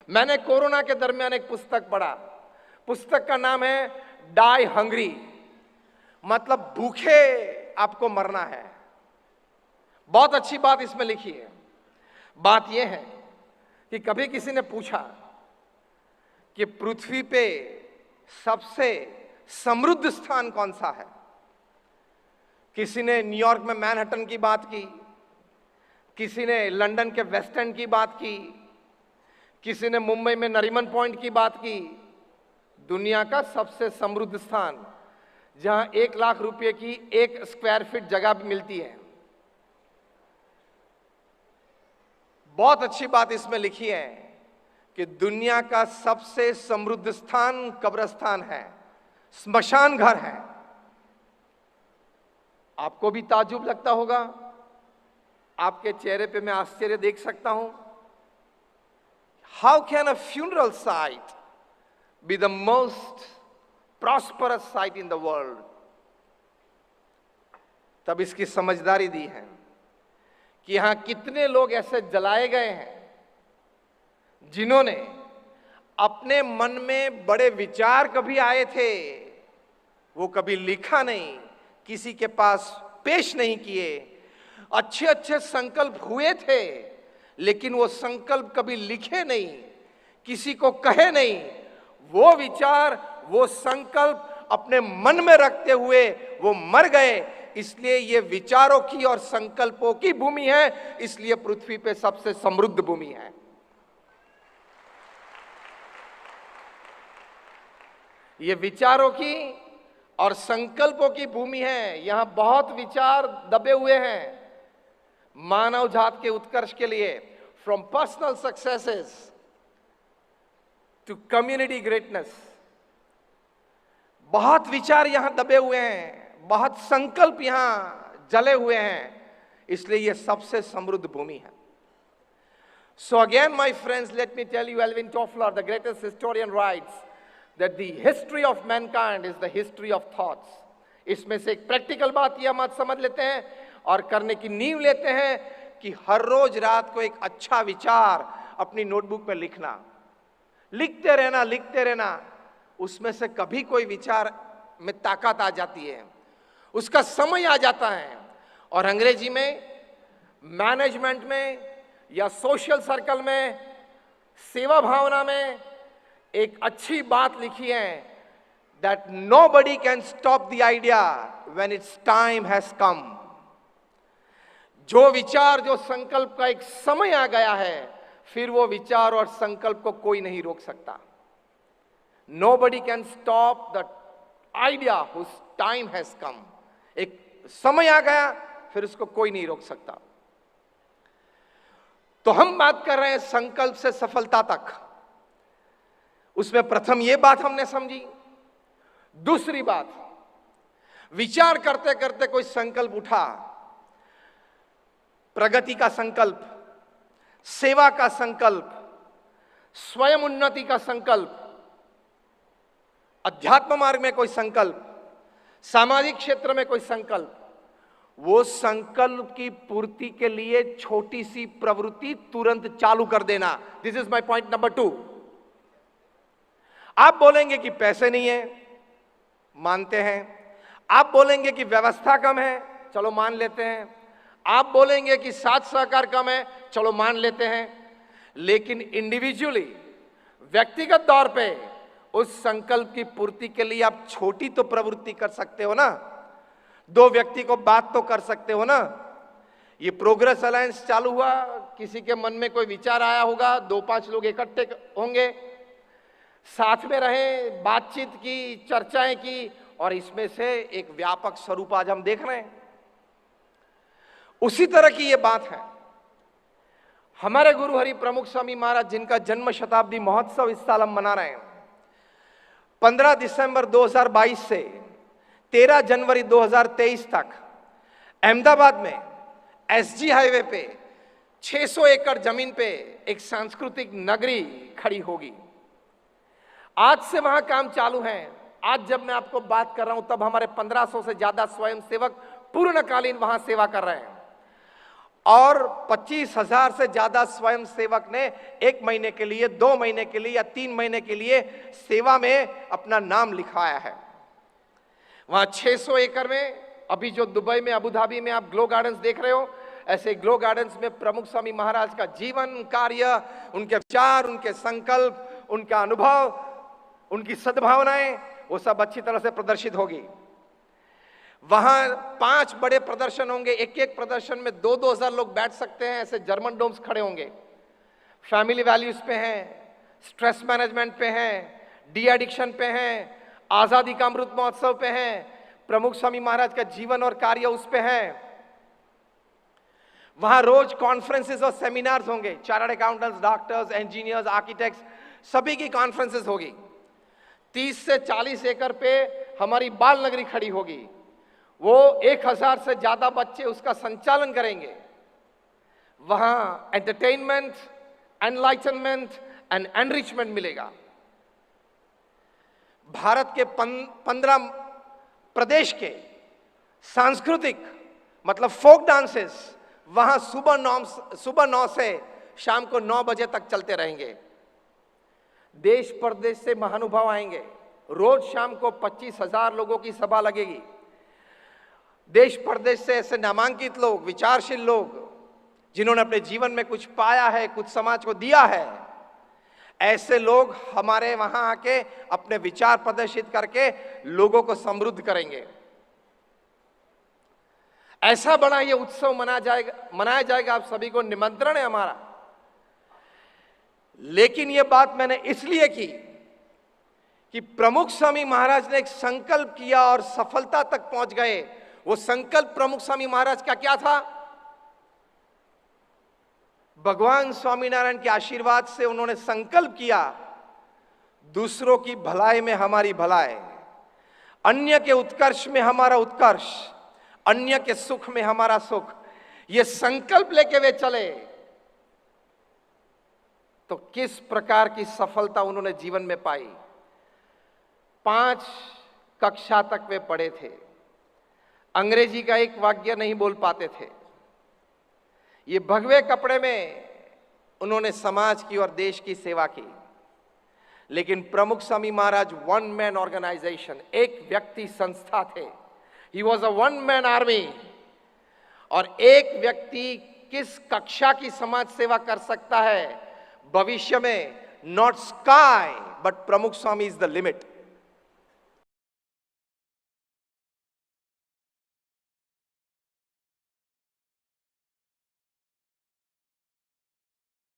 मैंने कोरोना के दरमियान एक पुस्तक पढ़ा। पुस्तक का नाम है डाई हंग्री, मतलब भूखे आपको मरना है। बहुत अच्छी बात इसमें लिखी है। बात यह है कि कभी किसी ने पूछा कि पृथ्वी पे सबसे समृद्ध स्थान कौन सा है। किसी ने न्यूयॉर्क में मैनहट्टन की बात की, किसी ने लंदन के वेस्ट एंड की बात की, किसी ने मुंबई में नरीमन पॉइंट की बात की। दुनिया का सबसे समृद्ध स्थान जहां 1 लाख रुपए की 1 स्क्वायर फीट जगह भी मिलती है। बहुत अच्छी बात इसमें लिखी है कि दुनिया का सबसे समृद्ध स्थान कब्रिस्तान है, स्मशान घर है। आपको भी ताज्जुब लगता होगा, आपके चेहरे पे मैं आश्चर्य देख सकता हूं। How can a funeral site be the most prosperous site in the world? तब इसकी समझदारी दी है कि यहां कितने लोग ऐसे जलाए गए हैं जिन्होंने अपने मन में बड़े विचार कभी आए थे, वो कभी लिखा नहीं, किसी के पास पेश नहीं किए। अच्छे अच्छे संकल्प हुए थे, लेकिन वो संकल्प कभी लिखे नहीं, किसी को कहे नहीं। वो विचार, वो संकल्प अपने मन में रखते हुए वो मर गए। इसलिए ये विचारों की और संकल्पों की भूमि है, इसलिए पृथ्वी पे सबसे समृद्ध भूमि है। ये विचारों की और संकल्पों की भूमि है। यहां बहुत विचार दबे हुए हैं मानव जात के उत्कर्ष के लिए, from personal successes to community greatness. बहुत विचार यहां दबे हुए हैं, बहुत संकल्प यहां जले हुए हैं, इसलिए यह सबसे समृद्ध भूमि है। So again, my friends, let me tell you, Alvin Toffler, the greatest historian, writes that the history of mankind is the history of thoughts. इसमें से एक प्रैक्टिकल बात यह हम आज समझ लेते हैं और करने की नींव लेते हैं कि हर रोज रात को एक अच्छा विचार अपनी नोटबुक में लिखना, लिखते रहना, लिखते रहना। उसमें से कभी कोई विचार में ताकत आ जाती है, उसका समय आ जाता है। और अंग्रेजी में मैनेजमेंट में या सोशल सर्कल में, सेवा भावना में एक अच्छी बात लिखी है, that nobody can stop the idea when it's time has कम। जो विचार, जो संकल्प का एक समय आ गया है, फिर वो विचार और संकल्प को कोई नहीं रोक सकता। Nobody can stop the idea whose time has come. एक समय आ गया, फिर उसको कोई नहीं रोक सकता। तो हम बात कर रहे हैं संकल्प से सफलता तक। उसमें प्रथम यह बात हमने समझी। दूसरी बात, विचार करते करते कोई संकल्प उठा, प्रगति का संकल्प, सेवा का संकल्प, स्वयं उन्नति का संकल्प, अध्यात्म मार्ग में कोई संकल्प, सामाजिक क्षेत्र में कोई संकल्प। वो संकल्प की पूर्ति के लिए छोटी सी प्रवृत्ति तुरंत चालू कर देना। This is my point number 2। आप बोलेंगे कि पैसे नहीं है, मानते हैं। आप बोलेंगे कि व्यवस्था कम है, चलो मान लेते हैं। आप बोलेंगे कि साथ सहकार कम है, चलो मान लेते हैं। लेकिन इंडिविजुअली, व्यक्तिगत तौर पे उस संकल्प की पूर्ति के लिए आप छोटी तो प्रवृत्ति कर सकते हो ना। 2 व्यक्ति को बात तो कर सकते हो ना। ये प्रोग्रेस अलायंस चालू हुआ, किसी के मन में कोई विचार आया होगा, 2-5 लोग इकट्ठे होंगे, साथ में रहे, बातचीत की, चर्चाएं की, और इसमें से एक व्यापक स्वरूप आज हम देख रहे हैं। उसी तरह की ये बात है। हमारे गुरु हरि प्रमुख स्वामी महाराज, जिनका जन्म शताब्दी महोत्सव इस साल हम मना रहे हैं, 15 दिसंबर 2022 से 13 जनवरी 2023 तक अहमदाबाद में एसजी हाईवे पे 600 एकड़ जमीन पे एक सांस्कृतिक नगरी खड़ी होगी। आज से वहां काम चालू है। आज जब मैं आपको बात कर रहा हूं, तब हमारे 1500 से ज्यादा स्वयंसेवक पूर्णकालीन वहां सेवा कर रहे हैं। और 25,000 से ज्यादा स्वयं सेवक ने 1 महीने के लिए, 2 महीने के लिए या 3 महीने के लिए सेवा में अपना नाम लिखवाया है। वहां 600 एकड़ में, अभी जो दुबई में, अबू धाबी में आप ग्लो गार्डन्स देख रहे हो, ऐसे ग्लो गार्डन्स में प्रमुख स्वामी महाराज का जीवन, कार्य, उनके विचार, उनके संकल्प, उनका अनुभव, उनकी सद्भावनाएं, वो सब अच्छी तरह से प्रदर्शित होगी। वहां 5 बड़े प्रदर्शन होंगे, एक एक प्रदर्शन में 2-2 हजार लोग बैठ सकते हैं, ऐसे जर्मन डोम्स खड़े होंगे। फैमिली वैल्यूज पे हैं, स्ट्रेस मैनेजमेंट पे हैं, डी एडिक्शन पे हैं, आजादी का अमृत महोत्सव पे हैं, प्रमुख स्वामी महाराज का जीवन और कार्य उस पे है। वहां रोज कॉन्फ्रेंसेस और सेमिनार्स होंगे, chartered accountants, doctors, engineers, architects, सभी की कॉन्फ्रेंसेस होगी। 30 से 40 एकड़ पे हमारी बाल नगरी खड़ी होगी, वो 1000 से ज्यादा बच्चे उसका संचालन करेंगे। वहां एंटरटेनमेंट, एनलाइटनमेंट एंड एनरिचमेंट मिलेगा। भारत के 15 प्रदेश के सांस्कृतिक मतलब फोक डांसेस वहां सुबह 9 से शाम को 9 बजे तक चलते रहेंगे। देश प्रदेश से महानुभाव आएंगे, रोज शाम को 25,000 लोगों की सभा लगेगी। देश प्रदेश से ऐसे नामांकित लोग, विचारशील लोग, जिन्होंने अपने जीवन में कुछ पाया है, कुछ समाज को दिया है, ऐसे लोग हमारे वहां आके अपने विचार प्रदर्शित करके लोगों को समृद्ध करेंगे। ऐसा बड़ा ये उत्सव मनाया जाएगा। आप सभी को निमंत्रण है हमारा। लेकिन ये बात मैंने इसलिए की कि प्रमुख स्वामी महाराज ने एक संकल्प किया और सफलता तक पहुंच गए। वो संकल्प प्रमुख स्वामी महाराज का क्या था? भगवान स्वामीनारायण के आशीर्वाद से उन्होंने संकल्प किया, दूसरों की भलाई में हमारी भलाई, अन्य के उत्कर्ष में हमारा उत्कर्ष, अन्य के सुख में हमारा सुख। ये संकल्प लेके वे चले तो किस प्रकार की सफलता उन्होंने जीवन में पाई। 5 कक्षा तक वे पढ़े थे, अंग्रेजी का एक वाक्य नहीं बोल पाते थे। ये भगवे कपड़े में उन्होंने समाज की और देश की सेवा की। लेकिन प्रमुख स्वामी महाराज 1 मैन ऑर्गेनाइजेशन, एक व्यक्ति संस्था थे। He was a 1 man army. और एक व्यक्ति किस कक्षा की समाज सेवा कर सकता है भविष्य में? नॉट स्काई बट प्रमुख स्वामी इज द लिमिट।